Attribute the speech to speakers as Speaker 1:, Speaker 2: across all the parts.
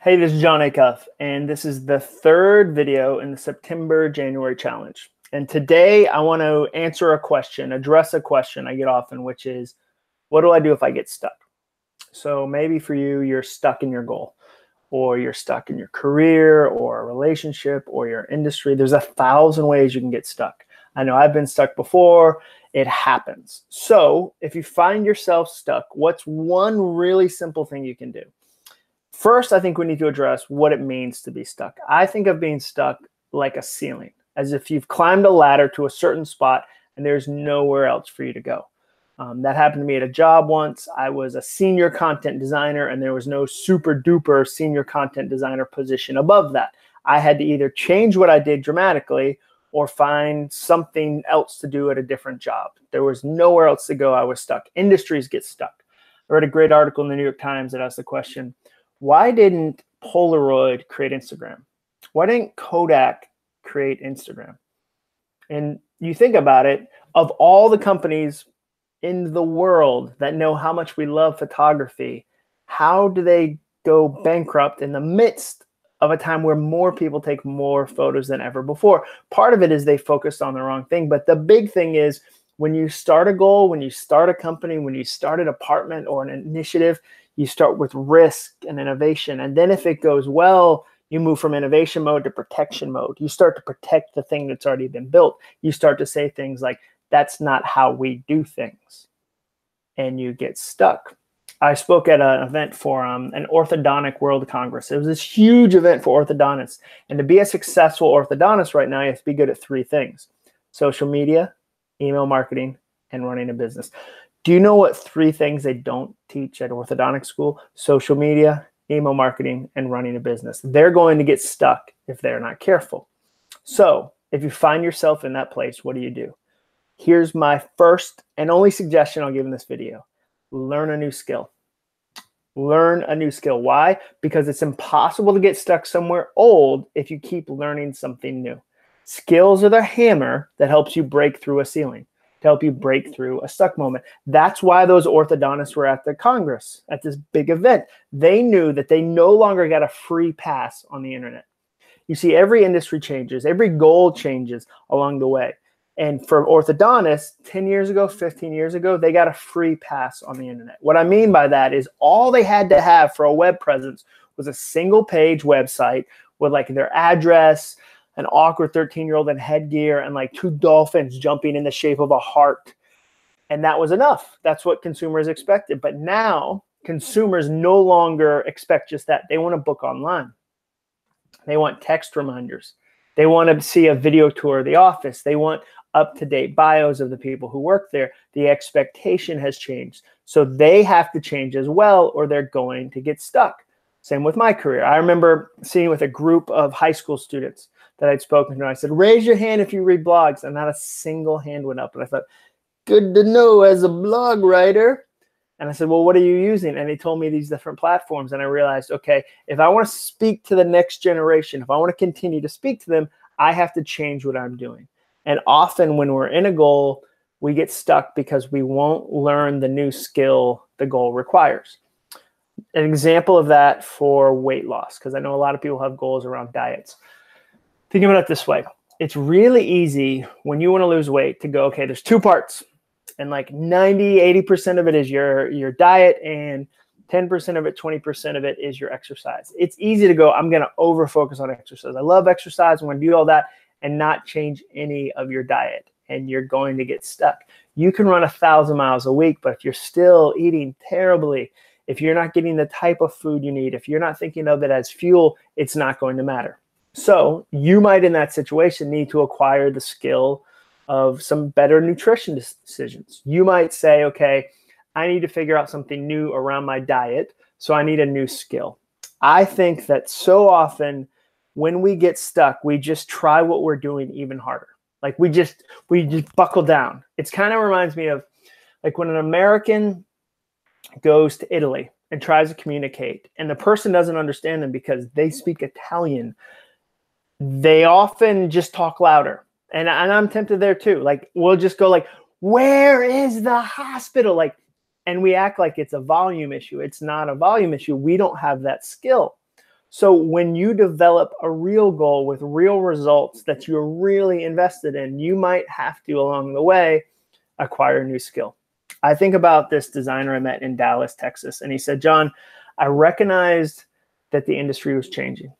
Speaker 1: Hey, this is John Acuff, and this is the third video in the September-January challenge. And today I want to answer a question, address a question I get often, which is, what do I do if I get stuck? So maybe for you, you're stuck in your goal, or you're stuck in your career, or a relationship, or your industry. There's 1,000 ways you can get stuck. I know I've been stuck before. It happens. So if you find yourself stuck, what's one really simple thing you can do? First, I think we need to address what it means to be stuck. I think of being stuck like a ceiling, as if you've climbed a ladder to a certain spot and there's nowhere else for you to go. That happened to me at a job once. I was a senior content designer and there was no super duper senior content designer position above that. I had to either change what I did dramatically or find something else to do at a different job. There was nowhere else to go. I was stuck. Industries get stuck. I read a great article in the New York Times that asked the question, why didn't Polaroid create Instagram? Why didn't Kodak create Instagram? And you think about it, of all the companies in the world that know how much we love photography, how do they go bankrupt in the midst of a time where more people take more photos than ever before? Part of it is they focused on the wrong thing, but the big thing is when you start a goal, when you start a company, when you start a department or an initiative, you start with risk and innovation. And then if it goes well, you move from innovation mode to protection mode. You start to protect the thing that's already been built. You start to say things like, that's not how we do things. And you get stuck. I spoke at an event for an Orthodontic World Congress. It was this huge event for orthodontists. And to be a successful orthodontist right now, you have to be good at 3 things: social media, email marketing, and running a business. Do you know what 3 things they don't teach at orthodontic school? Social media, email marketing, and running a business. They're going to get stuck if they're not careful. So if you find yourself in that place, what do you do? Here's my first and only suggestion I'll give in this video. Learn a new skill. Learn a new skill. Why? Because it's impossible to get stuck somewhere old if you keep learning something new. Skills are the hammer that helps you break through a ceiling, to help you break through a stuck moment. That's why those orthodontists were at the Congress, at this big event. They knew that they no longer got a free pass on the internet. You see, every industry changes, every goal changes along the way. And for orthodontists, 10 years ago, 15 years ago, they got a free pass on the internet. What I mean by that is all they had to have for a web presence was a single page website with like their address, an awkward 13-year-old in headgear, and like 2 dolphins jumping in the shape of a heart. And that was enough. That's what consumers expected. But now consumers no longer expect just that. They want to book online. They want text reminders. They want to see a video tour of the office. They want up-to-date bios of the people who work there. The expectation has changed. So they have to change as well, or they're going to get stuck. Same with my career. I remember sitting with a group of high school students that I'd spoken to. I said, raise your hand if you read blogs. And not a single hand went up. And I thought, good to know as a blog writer. And I said, well, what are you using? And they told me these different platforms. And I realized, okay, if I want to speak to the next generation, if I want to continue to speak to them, I have to change what I'm doing. And often when we're in a goal, we get stuck because we won't learn the new skill the goal requires. An example of that for weight loss, because I know a lot of people have goals around diets. Think about it this way. It's really easy when you want to lose weight to go, okay, there's 2 parts. And like 90, 80% of it is your diet, and 10% of it, 20% of it is your exercise. It's easy to go, I'm going to over-focus on exercise. I love exercise. I'm going to do all that and not change any of your diet. And you're going to get stuck. You can run 1,000 miles a week, but if you're still eating terribly, if you're not getting the type of food you need, if you're not thinking of it as fuel, it's not going to matter. So you might, in that situation, need to acquire the skill of some better nutrition decisions. You might say, okay, I need to figure out something new around my diet, so I need a new skill. I think that so often when we get stuck, we just try what we're doing even harder. Like we just buckle down. It kind of reminds me of like when an American goes to Italy and tries to communicate, and the person doesn't understand them because they speak Italian. They often just talk louder. And I'm tempted there too. Like we'll just go like, where is the hospital? Like, and we act like it's a volume issue. It's not a volume issue. We don't have that skill. So when you develop a real goal with real results that you're really invested in, you might have to, along the way, acquire a new skill. I think about this designer I met in Dallas, Texas, and he said, John, I recognized that the industry was changing.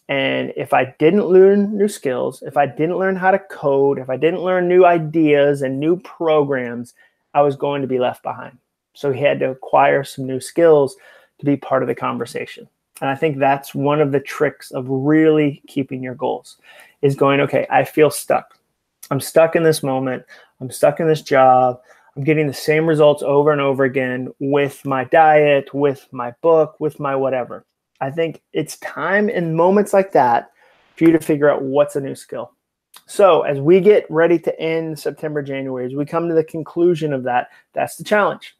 Speaker 1: And if I didn't learn new skills, if I didn't learn how to code, if I didn't learn new ideas and new programs, I was going to be left behind. So he had to acquire some new skills to be part of the conversation. And I think that's one of the tricks of really keeping your goals is going, okay, I feel stuck. I'm stuck in this moment. I'm stuck in this job. I'm getting the same results over and over again with my diet, with my book, with my whatever. I think it's time in moments like that for you to figure out what's a new skill. So as we get ready to end September, January, as we come to the conclusion of that, that's the challenge.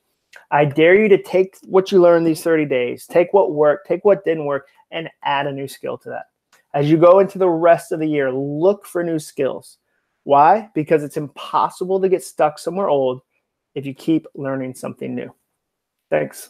Speaker 1: I dare you to take what you learned these 30 days, take what worked, take what didn't work, and add a new skill to that. As you go into the rest of the year, look for new skills. Why? Because it's impossible to get stuck somewhere old if you keep learning something new. Thanks.